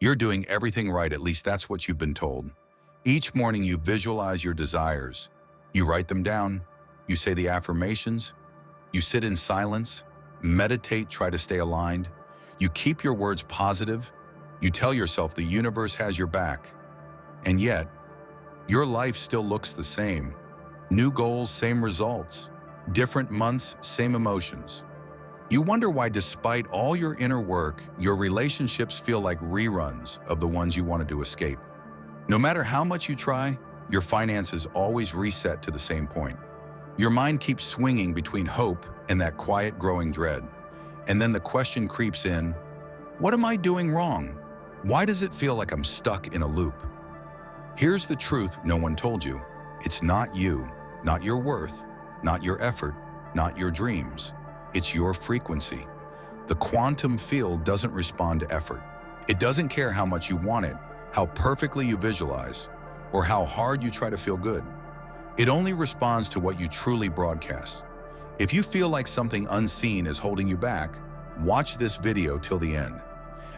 You're doing everything right, at least that's what you've been told. Each morning you visualize your desires. You write them down. You say the affirmations. You sit in silence, meditate, try to stay aligned. You keep your words positive. You tell yourself the universe has your back. And yet, your life still looks the same. New goals, same results. Different months, same emotions. You wonder why, despite all your inner work, your relationships feel like reruns of the ones you wanted to escape. No matter how much you try, your finances always reset to the same point. Your mind keeps swinging between hope and that quiet growing dread. And then the question creeps in, what am I doing wrong? Why does it feel like I'm stuck in a loop? Here's the truth no one told you. It's not you, not your worth, not your effort, not your dreams. It's your frequency. The quantum field doesn't respond to effort. It doesn't care how much you want it, how perfectly you visualize, or how hard you try to feel good. It only responds to what you truly broadcast. If you feel like something unseen is holding you back, watch this video till the end.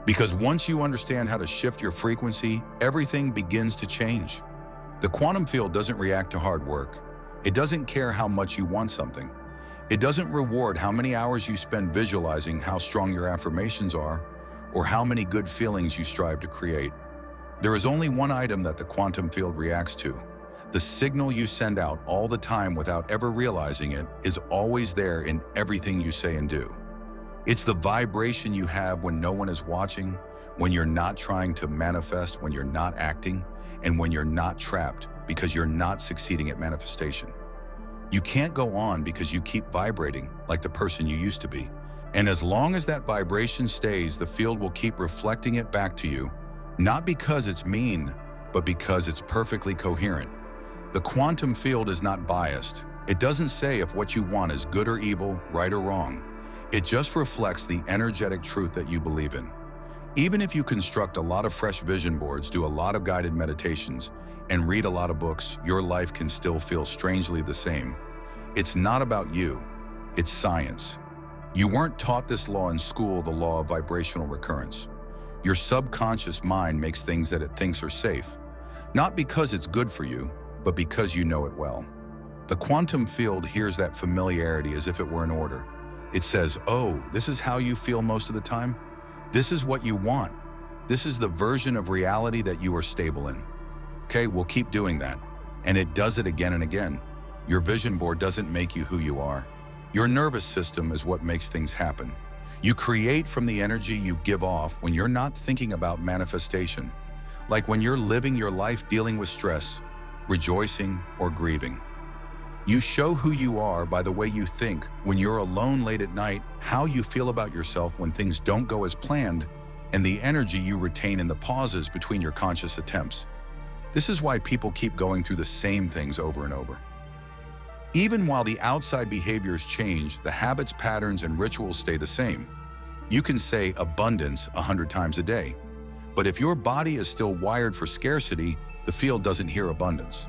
Because once you understand how to shift your frequency, everything begins to change. The quantum field doesn't react to hard work. It doesn't care how much you want something. It doesn't reward how many hours you spend visualizing how strong your affirmations are, or how many good feelings you strive to create. There is only one item that the quantum field reacts to. The signal you send out all the time without ever realizing it is always there in everything you say and do. It's the vibration you have when no one is watching, when you're not trying to manifest, when you're not acting, and when you're not trapped because you're not succeeding at manifestation. You can't go on because you keep vibrating like the person you used to be. And as long as that vibration stays, the field will keep reflecting it back to you, not because it's mean, but because it's perfectly coherent. The quantum field is not biased. It doesn't say if what you want is good or evil, right or wrong. It just reflects the energetic truth that you believe in. Even if you construct a lot of fresh vision boards, do a lot of guided meditations, and read a lot of books, your life can still feel strangely the same. It's not about you, it's science. You weren't taught this law in school, the law of vibrational recurrence. Your subconscious mind makes things that it thinks are safe, not because it's good for you, but because you know it well. The quantum field hears that familiarity as if it were an order. It says, oh, this is how you feel most of the time? This is what you want. This is the version of reality that you are stable in. Okay, we'll keep doing that. And it does it again and again. Your vision board doesn't make you who you are. Your nervous system is what makes things happen. You create from the energy you give off when you're not thinking about manifestation, like when you're living your life dealing with stress, rejoicing, or grieving. You show who you are by the way you think when you're alone late at night, how you feel about yourself when things don't go as planned, and the energy you retain in the pauses between your conscious attempts. This is why people keep going through the same things over and over. Even while the outside behaviors change, the habits, patterns, and rituals stay the same. You can say abundance 100 times a day, but if your body is still wired for scarcity, the field doesn't hear abundance.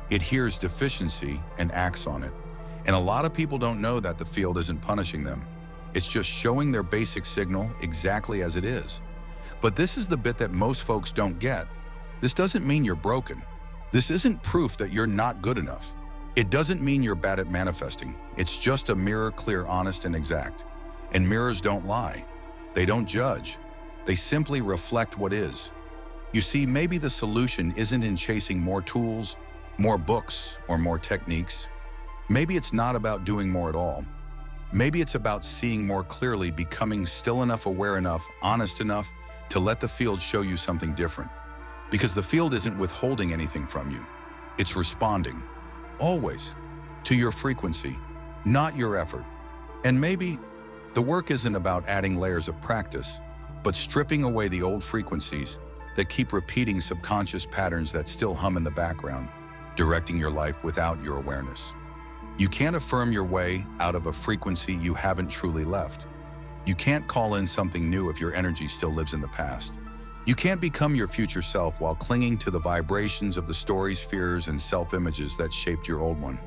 It hears deficiency and acts on it. And a lot of people don't know that the field isn't punishing them. It's just showing their basic signal exactly as it is. But this is the bit that most folks don't get. This doesn't mean you're broken. This isn't proof that you're not good enough. It doesn't mean you're bad at manifesting. It's just a mirror, clear, honest, and exact. And mirrors don't lie. They don't judge. They simply reflect what is. You see, maybe the solution isn't in chasing more tools, more books, or more techniques. Maybe it's not about doing more at all. Maybe it's about seeing more clearly, becoming still enough, aware enough, honest enough to let the field show you something different. Because the field isn't withholding anything from you. It's responding, always, to your frequency, not your effort. And maybe the work isn't about adding layers of practice, but stripping away the old frequencies that keep repeating subconscious patterns that still hum in the background, directing your life without your awareness. You can't affirm your way out of a frequency you haven't truly left. You can't call in something new if your energy still lives in the past. You can't become your future self while clinging to the vibrations of the stories, fears, and self-images that shaped your old one.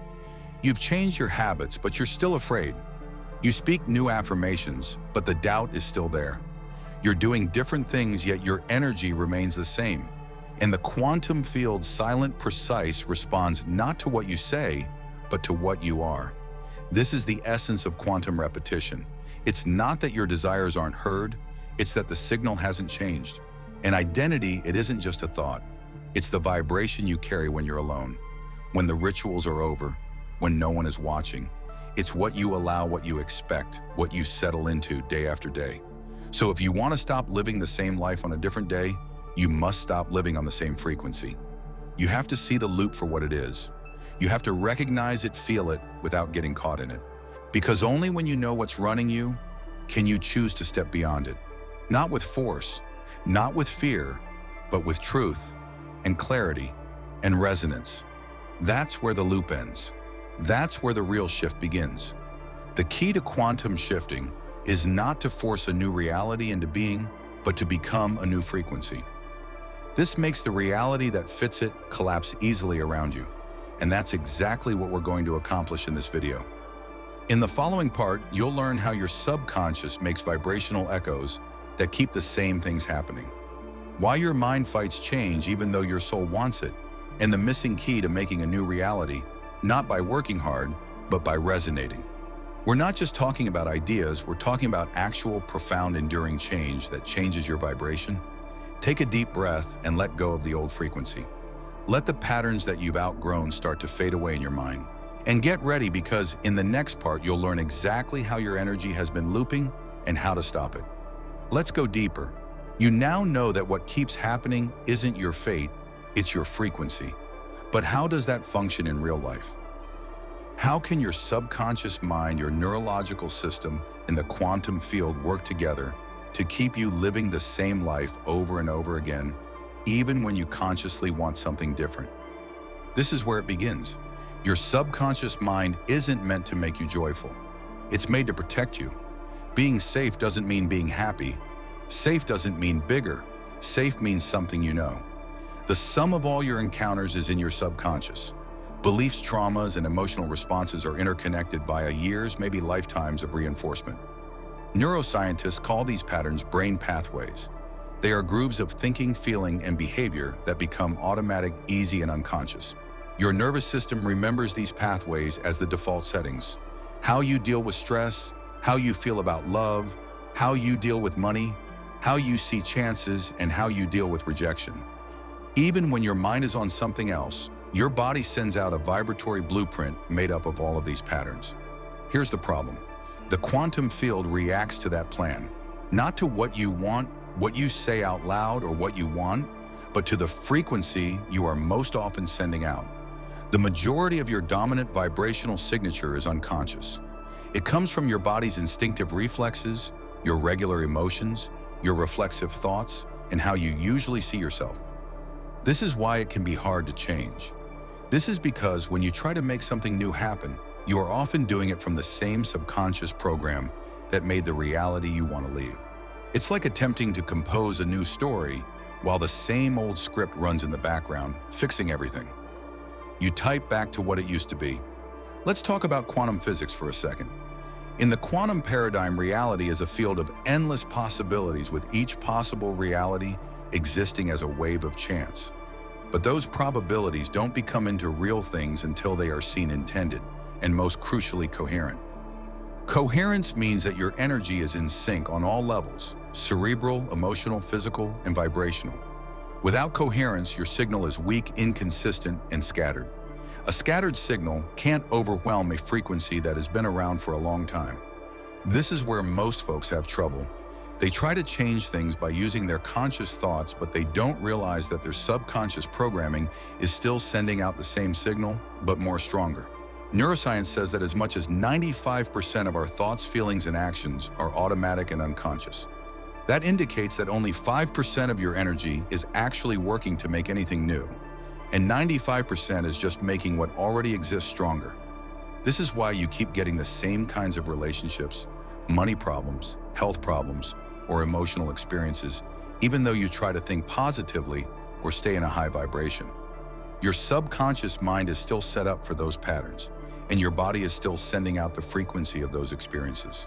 You've changed your habits, but you're still afraid. You speak new affirmations, but the doubt is still there. You're doing different things, yet your energy remains the same. And the quantum field's silent, precise responds not to what you say, but to what you are. This is the essence of quantum repetition. It's not that your desires aren't heard, it's that the signal hasn't changed. In identity, it isn't just a thought. It's the vibration you carry when you're alone, when the rituals are over, when no one is watching. It's what you allow, what you expect, what you settle into day after day. So if you want to stop living the same life on a different day, you must stop living on the same frequency. You have to see the loop for what it is. You have to recognize it, feel it, without getting caught in it. Because only when you know what's running you, can you choose to step beyond it. Not with force, not with fear, but with truth and clarity and resonance. That's where the loop ends. That's where the real shift begins. The key to quantum shifting is not to force a new reality into being, but to become a new frequency. This makes the reality that fits it collapse easily around you. And that's exactly what we're going to accomplish in this video. In the following part, you'll learn how your subconscious makes vibrational echoes that keep the same things happening. Why your mind fights change even though your soul wants it, and the missing key to making a new reality, not by working hard, but by resonating. We're not just talking about ideas, we're talking about actual, profound, enduring change that changes your vibration. Take a deep breath and let go of the old frequency. Let the patterns that you've outgrown start to fade away in your mind. And get ready, because in the next part, you'll learn exactly how your energy has been looping and how to stop it. Let's go deeper. You now know that what keeps happening isn't your fate, it's your frequency. But how does that function in real life? How can your subconscious mind, your neurological system, and the quantum field work together to keep you living the same life over and over again, even when you consciously want something different? This is where it begins. Your subconscious mind isn't meant to make you joyful. It's made to protect you. Being safe doesn't mean being happy. Safe doesn't mean bigger. Safe means something you know. The sum of all your encounters is in your subconscious. Beliefs, traumas, and emotional responses are interconnected via years, maybe lifetimes of reinforcement. Neuroscientists call these patterns brain pathways. They are grooves of thinking, feeling, and behavior that become automatic, easy, and unconscious. Your nervous system remembers these pathways as the default settings. How you deal with stress, how you feel about love, how you deal with money, how you see chances, and how you deal with rejection. Even when your mind is on something else, your body sends out a vibratory blueprint made up of all of these patterns. Here's the problem. The quantum field reacts to that plan, not to what you want, what you say out loud, or what you want, but to the frequency you are most often sending out. The majority of your dominant vibrational signature is unconscious. It comes from your body's instinctive reflexes, your regular emotions, your reflexive thoughts, and how you usually see yourself. This is why it can be hard to change. This is because when you try to make something new happen, you are often doing it from the same subconscious program that made the reality you want to leave. It's like attempting to compose a new story while the same old script runs in the background, fixing everything. You type back to what it used to be. Let's talk about quantum physics for a second. In the quantum paradigm, reality is a field of endless possibilities, with each possible reality existing as a wave of chance. But those probabilities don't become into real things until they are seen intended, and most crucially, coherent. Coherence means that your energy is in sync on all levels: cerebral, emotional, physical, and vibrational. Without coherence, your signal is weak, inconsistent, and scattered. A scattered signal can't overwhelm a frequency that has been around for a long time. This is where most folks have trouble. They try to change things by using their conscious thoughts, but they don't realize that their subconscious programming is still sending out the same signal, but more stronger. Neuroscience says that as much as 95% of our thoughts, feelings, and actions are automatic and unconscious. That indicates that only 5% of your energy is actually working to make anything new, and 95% is just making what already exists stronger. This is why you keep getting the same kinds of relationships, money problems, health problems, or emotional experiences, even though you try to think positively or stay in a high vibration. Your subconscious mind is still set up for those patterns, and your body is still sending out the frequency of those experiences.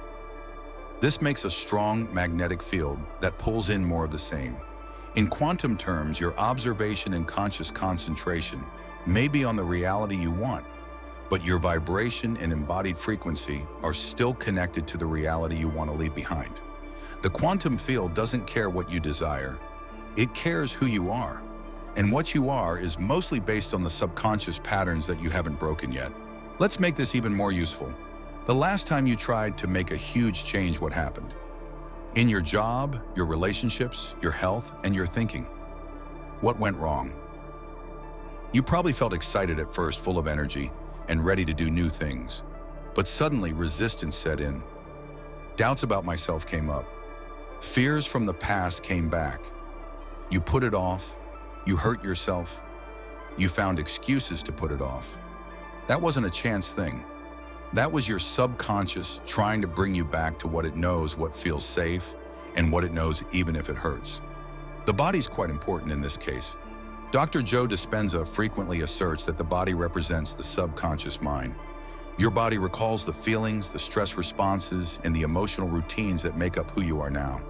This makes a strong magnetic field that pulls in more of the same. In quantum terms, your observation and conscious concentration may be on the reality you want, but your vibration and embodied frequency are still connected to the reality you want to leave behind. The quantum field doesn't care what you desire. It cares who you are. And what you are is mostly based on the subconscious patterns that you haven't broken yet. Let's make this even more useful. The last time you tried to make a huge change, what happened? In your job, your relationships, your health, and your thinking. What went wrong? You probably felt excited at first, full of energy, and ready to do new things. But suddenly resistance set in. Doubts about myself came up. Fears from the past came back. You put it off. You hurt yourself. You found excuses to put it off. That wasn't a chance thing. That was your subconscious trying to bring you back to what it knows, what feels safe, and what it knows even if it hurts. The body's quite important in this case. Dr. Joe Dispenza frequently asserts that the body represents the subconscious mind. Your body recalls the feelings, the stress responses, and the emotional routines that make up who you are now.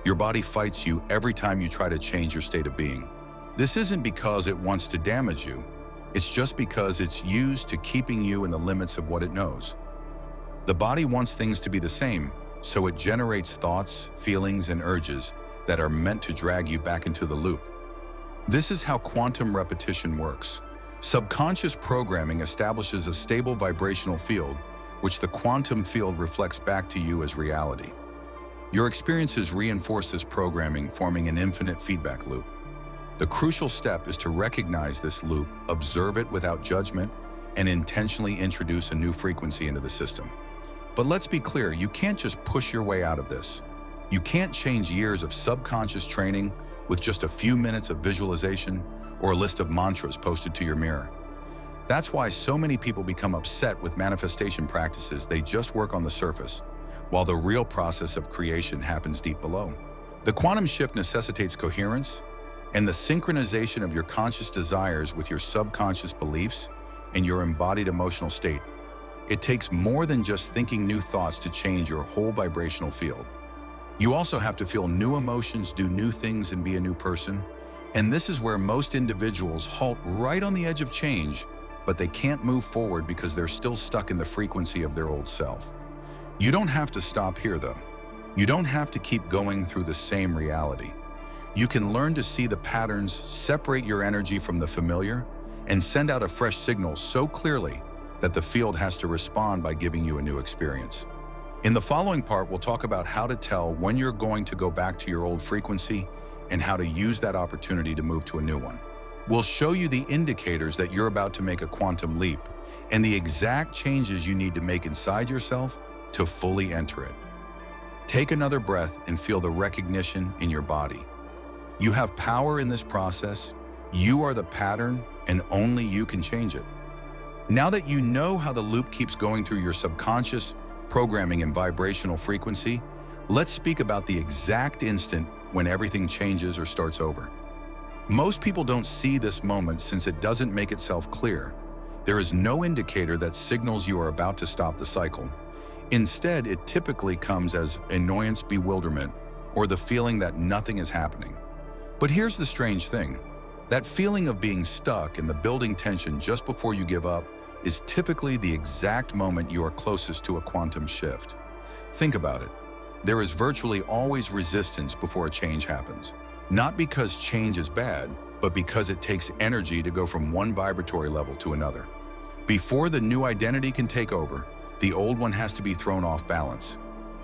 Your body fights you every time you try to change your state of being. This isn't because it wants to damage you. It's just because it's used to keeping you in the limits of what it knows. The body wants things to be the same, so it generates thoughts, feelings, and urges that are meant to drag you back into the loop. This is how quantum repetition works. Subconscious programming establishes a stable vibrational field, which the quantum field reflects back to you as reality. Your experiences reinforce this programming, forming an infinite feedback loop. The crucial step is to recognize this loop, observe it without judgment, and intentionally introduce a new frequency into the system. But let's be clear, you can't just push your way out of this. You can't change years of subconscious training with just a few minutes of visualization or a list of mantras posted to your mirror. That's why so many people become upset with manifestation practices. They just work on the surface, while the real process of creation happens deep below. The quantum shift necessitates coherence and the synchronization of your conscious desires with your subconscious beliefs and your embodied emotional state. It takes more than just thinking new thoughts to change your whole vibrational field. You also have to feel new emotions, do new things, and be a new person. And this is where most individuals halt right on the edge of change, but they can't move forward because they're still stuck in the frequency of their old self. You don't have to stop here, though. You don't have to keep going through the same reality. You can learn to see the patterns, separate your energy from the familiar, and send out a fresh signal so clearly that the field has to respond by giving you a new experience. In the following part, we'll talk about how to tell when you're going to go back to your old frequency and how to use that opportunity to move to a new one. We'll show you the indicators that you're about to make a quantum leap and the exact changes you need to make inside yourself to fully enter it. Take another breath and feel the recognition in your body. You have power in this process. You are the pattern, and only you can change it. Now that you know how the loop keeps going through your subconscious programming and vibrational frequency, let's speak about the exact instant when everything changes or starts over. Most people don't see this moment since it doesn't make itself clear. There is no indicator that signals you are about to stop the cycle. Instead, it typically comes as annoyance, bewilderment, or the feeling that nothing is happening. But here's the strange thing. That feeling of being stuck and the building tension just before you give up is typically the exact moment you are closest to a quantum shift. Think about it. There is virtually always resistance before a change happens. Not because change is bad, but because it takes energy to go from one vibratory level to another. Before the new identity can take over, the old one has to be thrown off balance.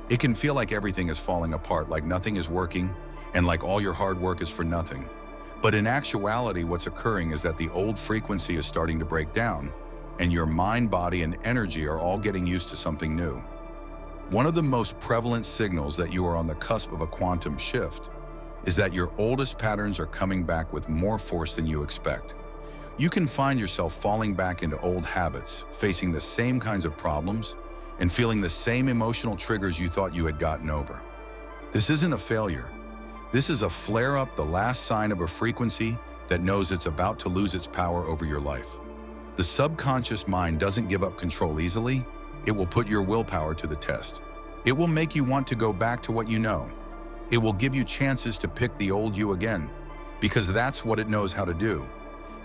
It can feel like everything is falling apart, like nothing is working, and like all your hard work is for nothing. But in actuality, what's occurring is that the old frequency is starting to break down, and your mind, body, and energy are all getting used to something new. One of the most prevalent signals that you are on the cusp of a quantum shift is that your oldest patterns are coming back with more force than you expect. You can find yourself falling back into old habits, facing the same kinds of problems, and feeling the same emotional triggers you thought you had gotten over. This isn't a failure. This is a flare-up, the last sign of a frequency that knows it's about to lose its power over your life. The subconscious mind doesn't give up control easily. It will put your willpower to the test. It will make you want to go back to what you know. It will give you chances to pick the old you again, because that's what it knows how to do.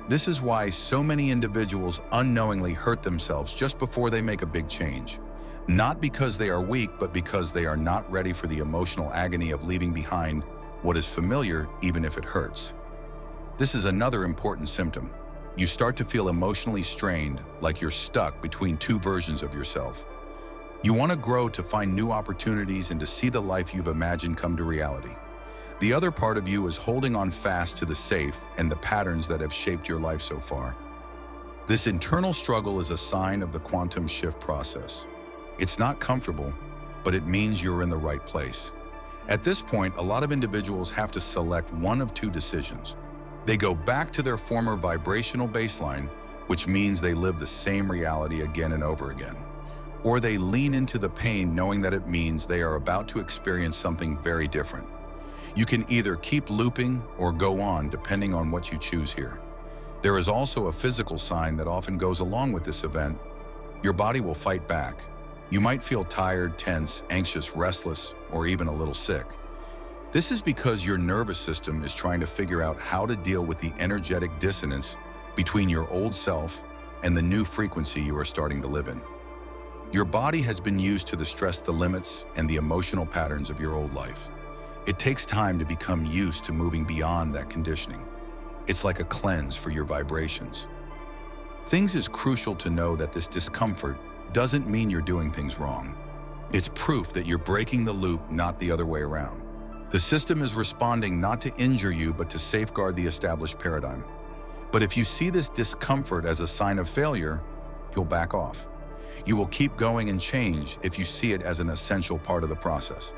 This is why so many individuals unknowingly hurt themselves just before they make a big change. Not because they are weak, but because they are not ready for the emotional agony of leaving behind what is familiar, even if it hurts. This is another important symptom. You start to feel emotionally strained, like you're stuck between two versions of yourself. You want to grow, to find new opportunities, and to see the life you've imagined come to reality. The other part of you is holding on fast to the safe and the patterns that have shaped your life so far. This internal struggle is a sign of the quantum shift process. It's not comfortable, but it means you're in the right place. At this point, a lot of individuals have to select one of two decisions. They go back to their former vibrational baseline, which means they live the same reality again and over again. Or they lean into the pain, knowing that it means they are about to experience something very different. You can either keep looping or go on, depending on what you choose here. There is also a physical sign that often goes along with this event. Your body will fight back. You might feel tired, tense, anxious, restless, or even a little sick. This is because your nervous system is trying to figure out how to deal with the energetic dissonance between your old self and the new frequency you are starting to live in. Your body has been used to the stress, the limits, and the emotional patterns of your old life. It takes time to become used to moving beyond that conditioning. It's like a cleanse for your vibrations. Things is crucial to know that this discomfort doesn't mean you're doing things wrong. It's proof that you're breaking the loop, not the other way around. The system is responding not to injure you, but to safeguard the established paradigm. But if you see this discomfort as a sign of failure, you'll back off. You will keep going and change if you see it as an essential part of the process.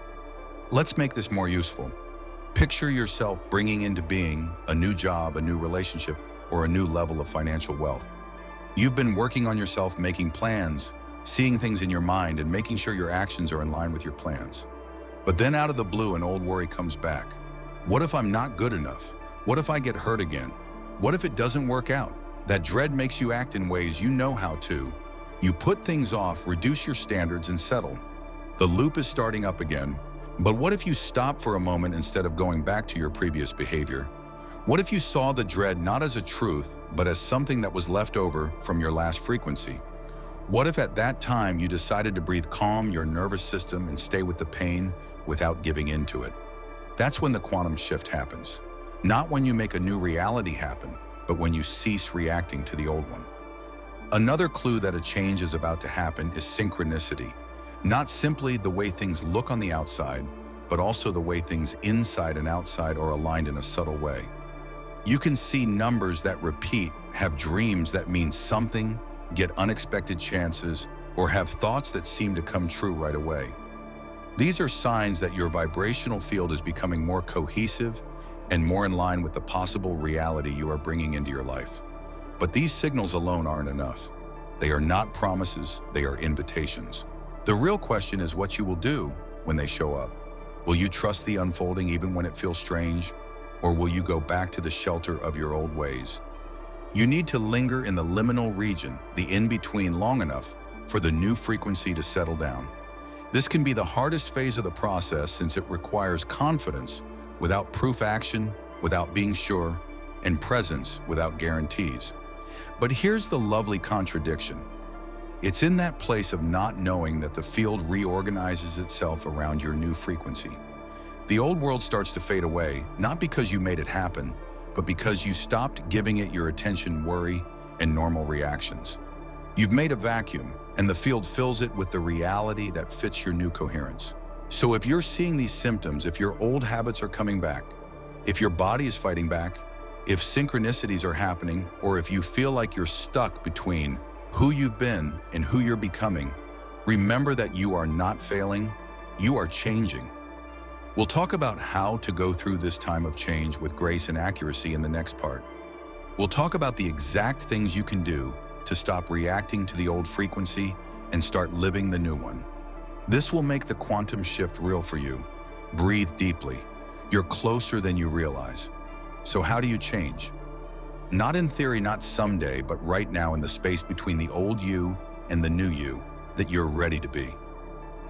Let's make this more useful. Picture yourself bringing into being a new job, a new relationship, or a new level of financial wealth. You've been working on yourself, making plans, seeing things in your mind, and making sure your actions are in line with your plans. But then out of the blue, an old worry comes back. What if I'm not good enough? What if I get hurt again? What if it doesn't work out? That dread makes you act in ways you know how to. You put things off, reduce your standards, and settle. The loop is starting up again. But what if you stop for a moment instead of going back to your previous behavior? What if you saw the dread not as a truth, but as something that was left over from your last frequency? What if at that time you decided to breathe, calm your nervous system, and stay with the pain without giving into it? That's when the quantum shift happens. Not when you make a new reality happen, but when you cease reacting to the old one. Another clue that a change is about to happen is synchronicity. Not simply the way things look on the outside, but also the way things inside and outside are aligned in a subtle way. You can see numbers that repeat, have dreams that mean something, get unexpected chances, or have thoughts that seem to come true right away. These are signs that your vibrational field is becoming more cohesive and more in line with the possible reality you are bringing into your life. But these signals alone aren't enough. They are not promises, they are invitations. The real question is what you will do when they show up. Will you trust the unfolding even when it feels strange? Or will you go back to the shelter of your old ways? You need to linger in the liminal region, the in-between, long enough for the new frequency to settle down. This can be the hardest phase of the process, since it requires confidence without proof, action without being sure, and presence without guarantees. But here's the lovely contradiction. It's in that place of not knowing that the field reorganizes itself around your new frequency. The old world starts to fade away, not because you made it happen, but because you stopped giving it your attention, worry, and normal reactions. You've made a vacuum, and the field fills it with the reality that fits your new coherence. So if you're seeing these symptoms, if your old habits are coming back, if your body is fighting back, if synchronicities are happening, or if you feel like you're stuck between who you've been and who you're becoming, remember that you are not failing, you are changing. We'll talk about how to go through this time of change with grace and accuracy in the next part. We'll talk about the exact things you can do to stop reacting to the old frequency and start living the new one. This will make the quantum shift real for you. Breathe deeply. You're closer than you realize. So how do you change? Not in theory, not someday, but right now, in the space between the old you and the new you that you're ready to be.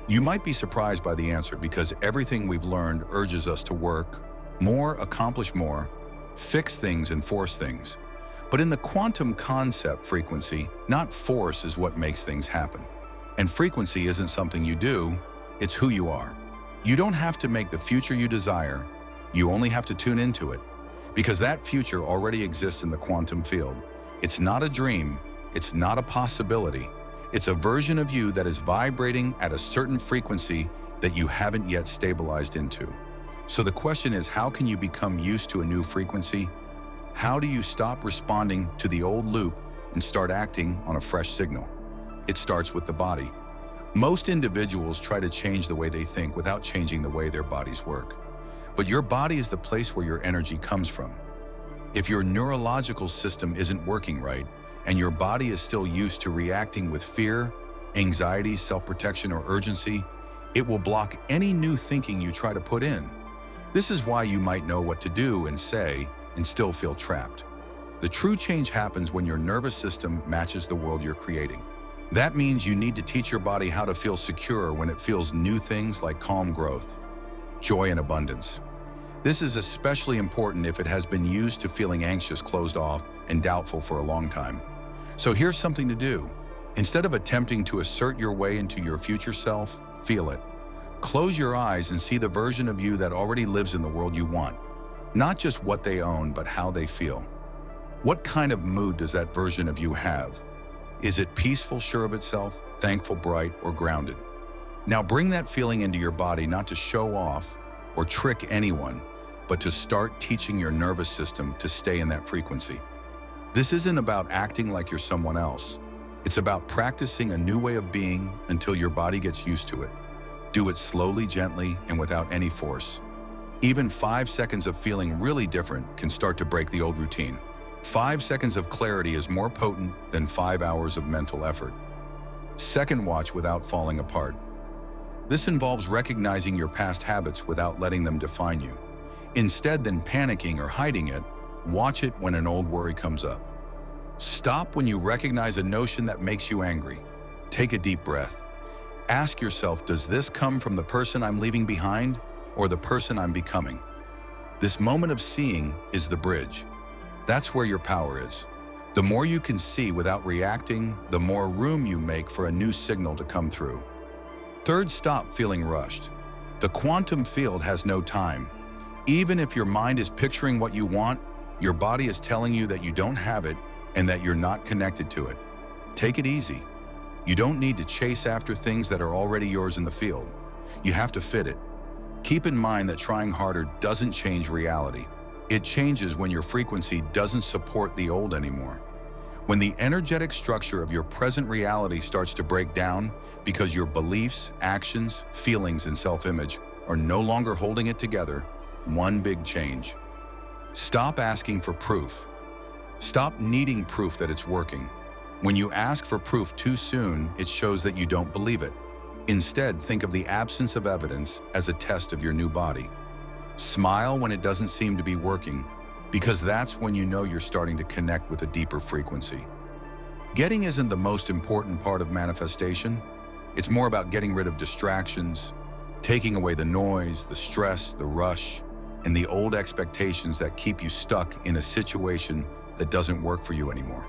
You might be surprised by the answer because everything we've learned urges us to work more, accomplish more, fix things and force things. But in the quantum concept, frequency, not force, is what makes things happen. And frequency isn't something you do, it's who you are. You don't have to make the future you desire, you only have to tune into it. Because that future already exists in the quantum field. It's not a dream, it's not a possibility. It's a version of you that is vibrating at a certain frequency that you haven't yet stabilized into. So the question is, how can you become used to a new frequency? How do you stop responding to the old loop and start acting on a fresh signal? It starts with the body. Most individuals try to change the way they think without changing the way their bodies work. But your body is the place where your energy comes from. If your neurological system isn't working right, and your body is still used to reacting with fear, anxiety, self-protection, or urgency, it will block any new thinking you try to put in. This is why you might know what to do and say and still feel trapped. The true change happens when your nervous system matches the world you're creating. That means you need to teach your body how to feel secure when it feels new things like calm growth, joy, and abundance. This is especially important if it has been used to feeling anxious, closed off, and doubtful for a long time. So here's something to do. Instead of attempting to assert your way into your future self, feel it. Close your eyes and see the version of you that already lives in the world you want. Not just what they own, but how they feel. What kind of mood does that version of you have? Is it peaceful, sure of itself, thankful, bright, or grounded? Now bring that feeling into your body, not to show off or trick anyone, but to start teaching your nervous system to stay in that frequency. This isn't about acting like you're someone else. It's about practicing a new way of being until your body gets used to it. Do it slowly, gently, and without any force. Even 5 seconds of feeling really different can start to break the old routine. 5 seconds of clarity is more potent than 5 hours of mental effort. Second watch without falling apart. This involves recognizing your past habits without letting them define you. Instead than panicking or hiding it, watch it when an old worry comes up. Stop when you recognize a notion that makes you angry. Take a deep breath. Ask yourself, does this come from the person I'm leaving behind or the person I'm becoming? This moment of seeing is the bridge. That's where your power is. The more you can see without reacting, the more room you make for a new signal to come through. Third, stop feeling rushed. The quantum field has no time. Even if your mind is picturing what you want, your body is telling you that you don't have it and that you're not connected to it. Take it easy. You don't need to chase after things that are already yours in the field. You have to fit it. Keep in mind that trying harder doesn't change reality. It changes when your frequency doesn't support the old anymore. When the energetic structure of your present reality starts to break down because your beliefs, actions, feelings, and self-image are no longer holding it together, one big change. Stop asking for proof. Stop needing proof that it's working. When you ask for proof too soon, it shows that you don't believe it. Instead, think of the absence of evidence as a test of your new body. Smile when it doesn't seem to be working, because that's when you know you're starting to connect with a deeper frequency. Getting isn't the most important part of manifestation. It's more about getting rid of distractions, taking away the noise, the stress, the rush, and the old expectations that keep you stuck in a situation that doesn't work for you anymore.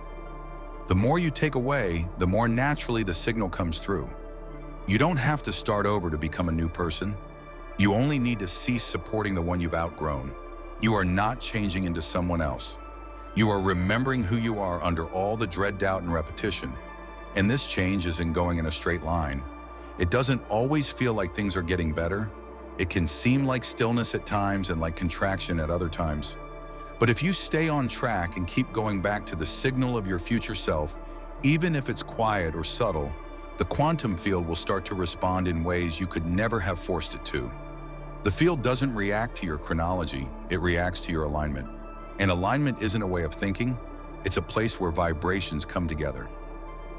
The more you take away, the more naturally the signal comes through. You don't have to start over to become a new person. You only need to cease supporting the one you've outgrown. You are not changing into someone else. You are remembering who you are under all the dread, doubt, and repetition. And this change isn't going in a straight line. It doesn't always feel like things are getting better. It can seem like stillness at times and like contraction at other times. But if you stay on track and keep going back to the signal of your future self, even if it's quiet or subtle, the quantum field will start to respond in ways you could never have forced it to. The field doesn't react to your chronology, it reacts to your alignment. And alignment isn't a way of thinking, it's a place where vibrations come together.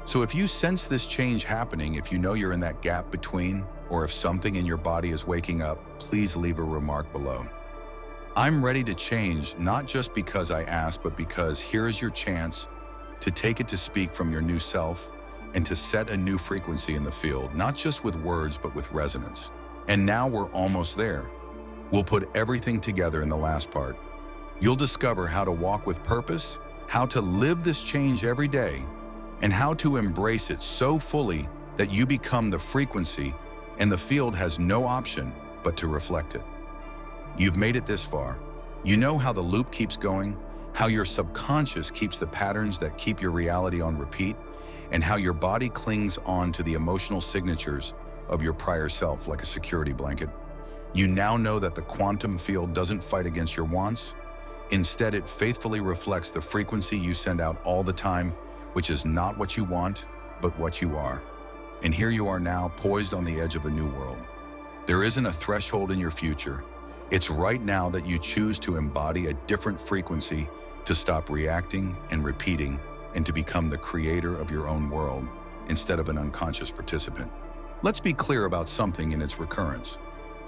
So if you sense this change happening, if you know you're in that gap between, or if something in your body is waking up, please leave a remark below. I'm ready to change, not just because I asked, but because here is your chance to take it to speak from your new self and to set a new frequency in the field, not just with words, but with resonance. And now we're almost there. We'll put everything together in the last part. You'll discover how to walk with purpose, how to live this change every day, and how to embrace it so fully that you become the frequency and the field has no option but to reflect it. You've made it this far. You know how the loop keeps going, how your subconscious keeps the patterns that keep your reality on repeat, and how your body clings on to the emotional signatures of your prior self like a security blanket. You now know that the quantum field doesn't fight against your wants. Instead, it faithfully reflects the frequency you send out all the time, which is not what you want, but what you are. And here you are now, poised on the edge of a new world. There isn't a threshold in your future. It's right now that you choose to embody a different frequency, to stop reacting and repeating, and to become the creator of your own world instead of an unconscious participant. Let's be clear about something in its recurrence.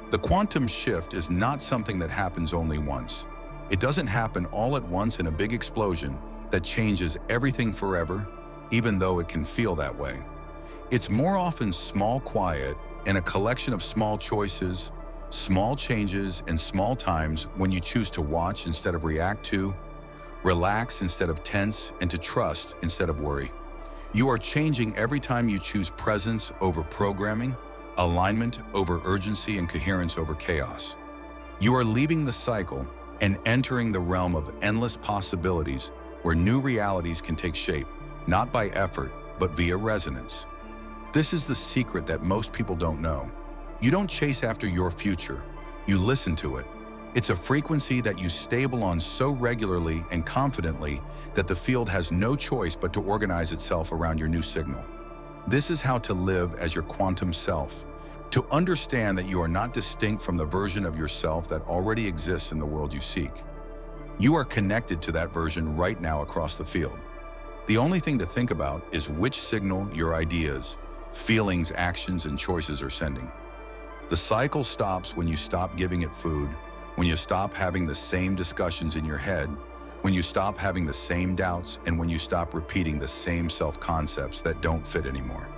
The quantum shift is not something that happens only once. It doesn't happen all at once in a big explosion that changes everything forever, even though it can feel that way. It's more often small, quiet, and a collection of small choices, small changes, and small times when you choose to watch instead of react to, relax instead of tense, and to trust instead of worry. You are changing every time you choose presence over programming, alignment over urgency, and coherence over chaos. You are leaving the cycle and entering the realm of endless possibilities where new realities can take shape, not by effort, but via resonance. This is the secret that most people don't know. You don't chase after your future, you listen to it. It's a frequency that you stable on so regularly and confidently that the field has no choice but to organize itself around your new signal. This is how to live as your quantum self, to understand that you are not distinct from the version of yourself that already exists in the world you seek. You are connected to that version right now across the field. The only thing to think about is which signal your ideas, feelings, actions, and choices are sending. The cycle stops when you stop giving it food, when you stop having the same discussions in your head, when you stop having the same doubts, and when you stop repeating the same self-concepts that don't fit anymore.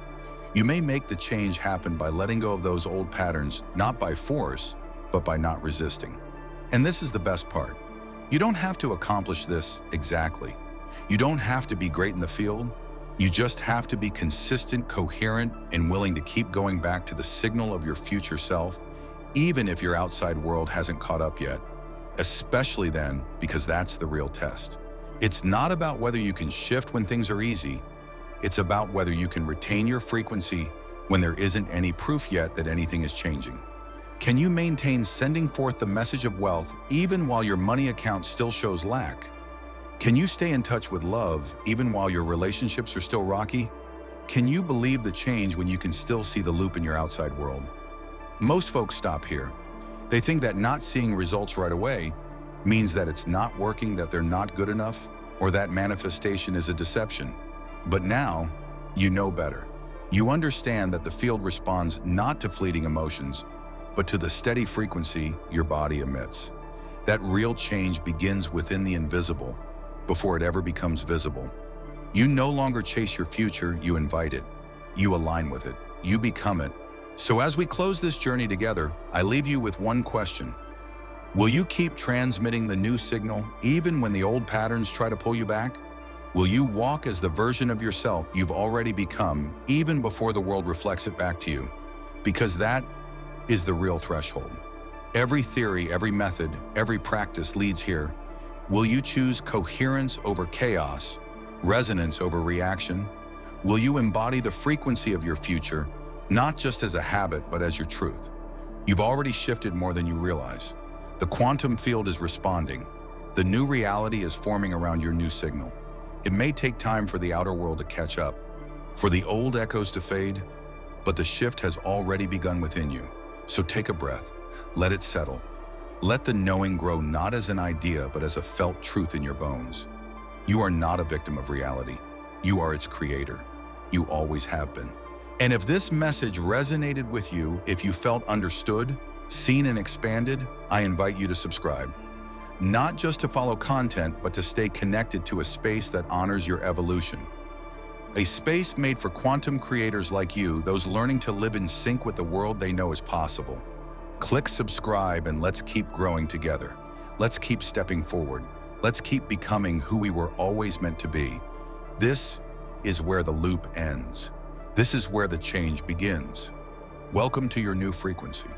You may make the change happen by letting go of those old patterns, not by force, but by not resisting. And this is the best part. You don't have to accomplish this exactly. You don't have to be great in the field. You just have to be consistent, coherent, and willing to keep going back to the signal of your future self, even if your outside world hasn't caught up yet. Especially then, because that's the real test. It's not about whether you can shift when things are easy. It's about whether you can retain your frequency when there isn't any proof yet that anything is changing. Can you maintain sending forth the message of wealth even while your money account still shows lack? Can you stay in touch with love even while your relationships are still rocky? Can you believe the change when you can still see the loop in your outside world? Most folks stop here. They think that not seeing results right away means that it's not working, that they're not good enough, or that manifestation is a deception. But now, you know better. You understand that the field responds not to fleeting emotions, but to the steady frequency your body emits. That real change begins within the invisible before it ever becomes visible. You no longer chase your future, you invite it. You align with it. You become it. So as we close this journey together, I leave you with one question. Will you keep transmitting the new signal even when the old patterns try to pull you back? Will you walk as the version of yourself you've already become even before the world reflects it back to you? Because that is the real threshold. Every theory, every method, every practice leads here. Will you choose coherence over chaos, resonance over reaction? Will you embody the frequency of your future, not just as a habit, but as your truth? You've already shifted more than you realize. The quantum field is responding. The new reality is forming around your new signal. It may take time for the outer world to catch up, for the old echoes to fade, but the shift has already begun within you. So take a breath, let it settle. Let the knowing grow not as an idea, but as a felt truth in your bones. You are not a victim of reality. You are its creator. You always have been. And if this message resonated with you, if you felt understood, seen, and expanded, I invite you to subscribe. Not just to follow content, but to stay connected to a space that honors your evolution. A space made for quantum creators like you, those learning to live in sync with the world they know is possible. Click subscribe and let's keep growing together. Let's keep stepping forward. Let's keep becoming who we were always meant to be. This is where the loop ends. This is where the change begins. Welcome to your new frequency.